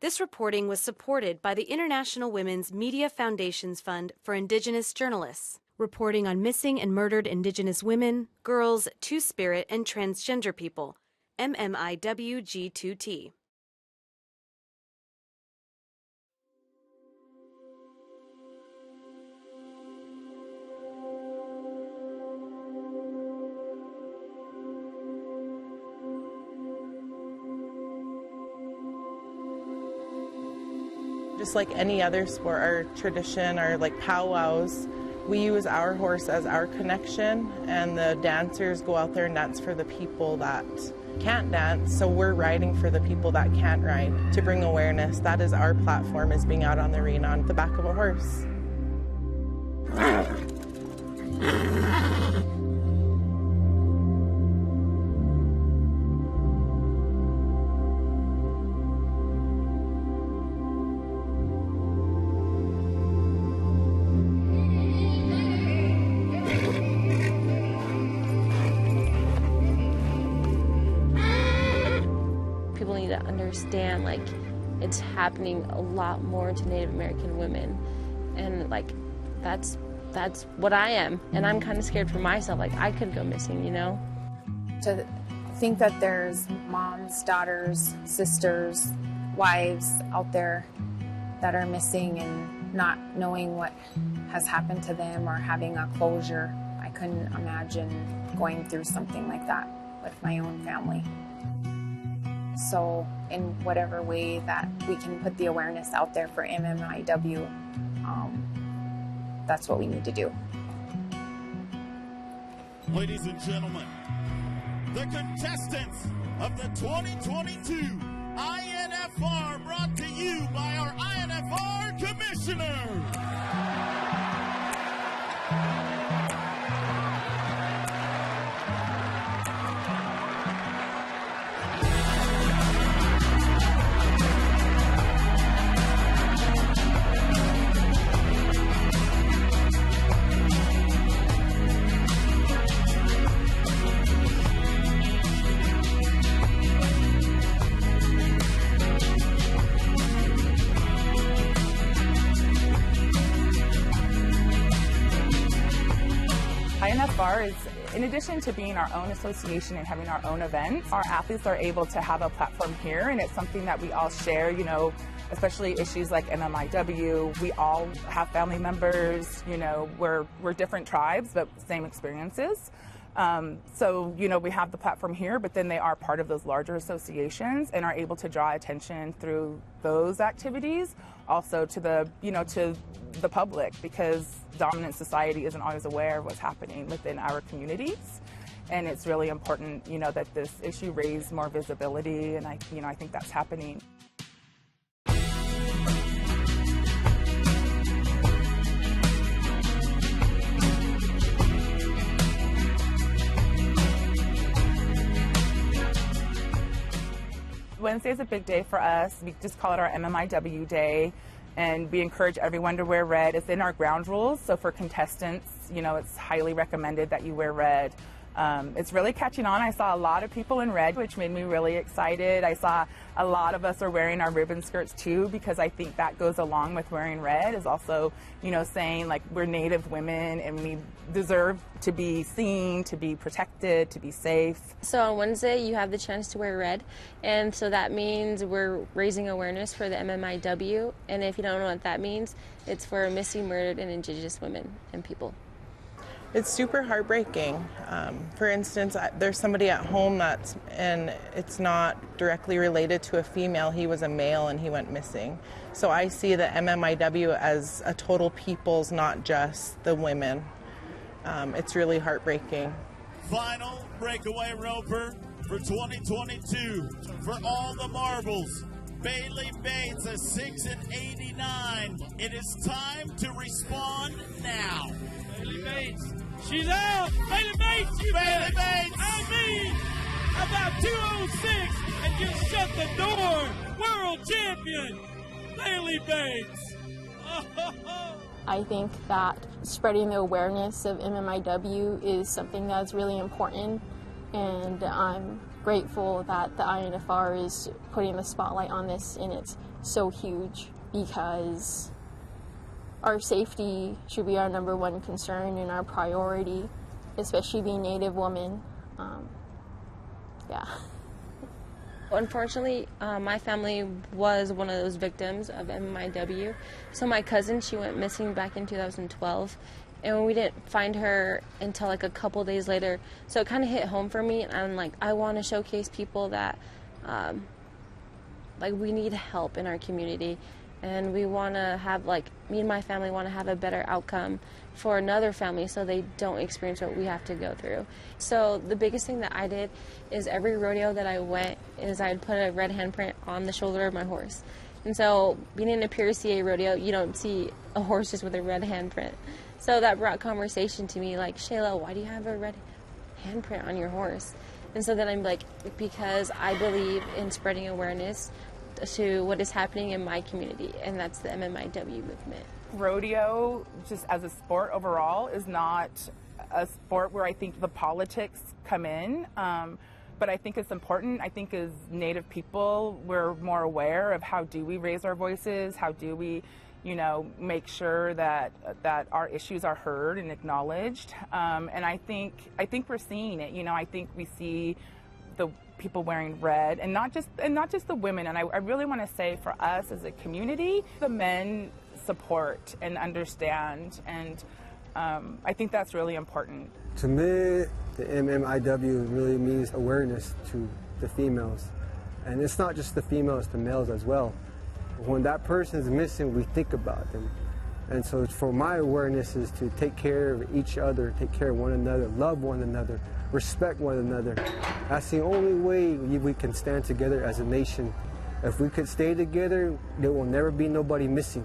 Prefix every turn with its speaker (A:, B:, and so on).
A: This reporting was supported by the International Women's Media Foundation's Fund for Indigenous Journalists, reporting on missing and murdered Indigenous women, girls, Two-Spirit, and transgender people, MMIWG2T.
B: Just like any other sport, our tradition, our powwows, we use our horse as our connection, and the dancers go out there and dance for the people that can't dance, so we're riding for the people that can't ride to bring awareness. That is our platform, is being out on the arena on the back of a horse.
C: People need to understand, it's happening a lot more to Native American women, and that's what I am, and I'm kind of scared for myself. I could go missing,
D: To think that there's moms, daughters, sisters, wives out there that are missing and not knowing what has happened to them or having a closure. I couldn't imagine going through something like that with my own family. So in whatever way that we can put the awareness out there for MMIW, that's what we need to do.
E: Ladies and gentlemen, the contestants of the 2022 INFR, brought to you by our INFR Commissioner.
F: INFR is, in addition to being our own association and having our own events, our athletes are able to have a platform here, and it's something that we all share, especially issues like MMIW. We all have family members, we're different tribes, but same experiences. So, we have the platform here, but then they are part of those larger associations and are able to draw attention through those activities also to the, to the public, because dominant society isn't always aware of what's happening within our communities. And it's really important, that this issue raise more visibility, and I think that's happening. Wednesday is a big day for us. We just call it our MMIW Day, and we encourage everyone to wear red. It's in our ground rules, so for contestants, it's highly recommended that you wear red. It's really catching on. I saw a lot of people in red, which made me really excited. I saw a lot of us are wearing our ribbon skirts too, because I think that goes along with wearing red, is also, saying we're Native women and we deserve to be seen, to be protected, to be safe.
C: So on Wednesday you have the chance to wear red, and so that means we're raising awareness for the MMIW, and if you don't know what that means, it's for missing, murdered, and Indigenous women and people.
B: It's super heartbreaking. For instance, there's somebody at home and it's not directly related to a female. He was a male and he went missing. So I see the MMIW as a total people's, not just the women. It's really heartbreaking.
E: Final breakaway roper for 2022 for all the marbles. Bailey Bates, a 6'89". It is time to respond now.
G: Bailey Bates, she's out. Bailey Bates,
E: Bailey Bates.
G: I mean, about 206 and just shut the door. World champion, Bailey Bates.
H: I think that spreading the awareness of MMIW is something that's really important, and I'm grateful that the INFR is putting the spotlight on this, and it's so huge because our safety should be our #1 concern and our priority, especially being Native women. Yeah.
C: Unfortunately, my family was one of those victims of MMIW. So my cousin, she went missing back in 2012, and we didn't find her until like a couple days later. So it kind of hit home for me, and I'm like, I want to showcase people that like we need help in our community, and we want to have, like, me and my family want to have a better outcome for another family so they don't experience what we have to go through. So the biggest thing that I did is every rodeo that I went is I'd put a red handprint on the shoulder of my horse. And so being in a pure CA rodeo, you don't see a horse just with a red handprint. So that brought conversation to me, like, Shayla, why do you have a red handprint on your horse? And so then I'm like, because I believe in spreading awareness to what is happening in my community, and that's the MMIW movement.
F: Rodeo, just as a sport overall, is not a sport where I think the politics come in, but I think it's important. I think as Native people, we're more aware of how do we raise our voices, how do we, you know, make sure that our issues are heard and acknowledged. And I think we're seeing it. You know, I think we see the people wearing red, and not just the women. And I really want to say, for us as a community, the men support and understand, and I think that's really important.
I: To me, the MMIW really means awareness to the females, and it's not just the females, the males as well. When that person is missing, we think about them, and so for my awareness is to take care of each other, take care of one another, love one another, respect one another. That's the only way we can stand together as a nation. If we could stay together, there will never be nobody missing.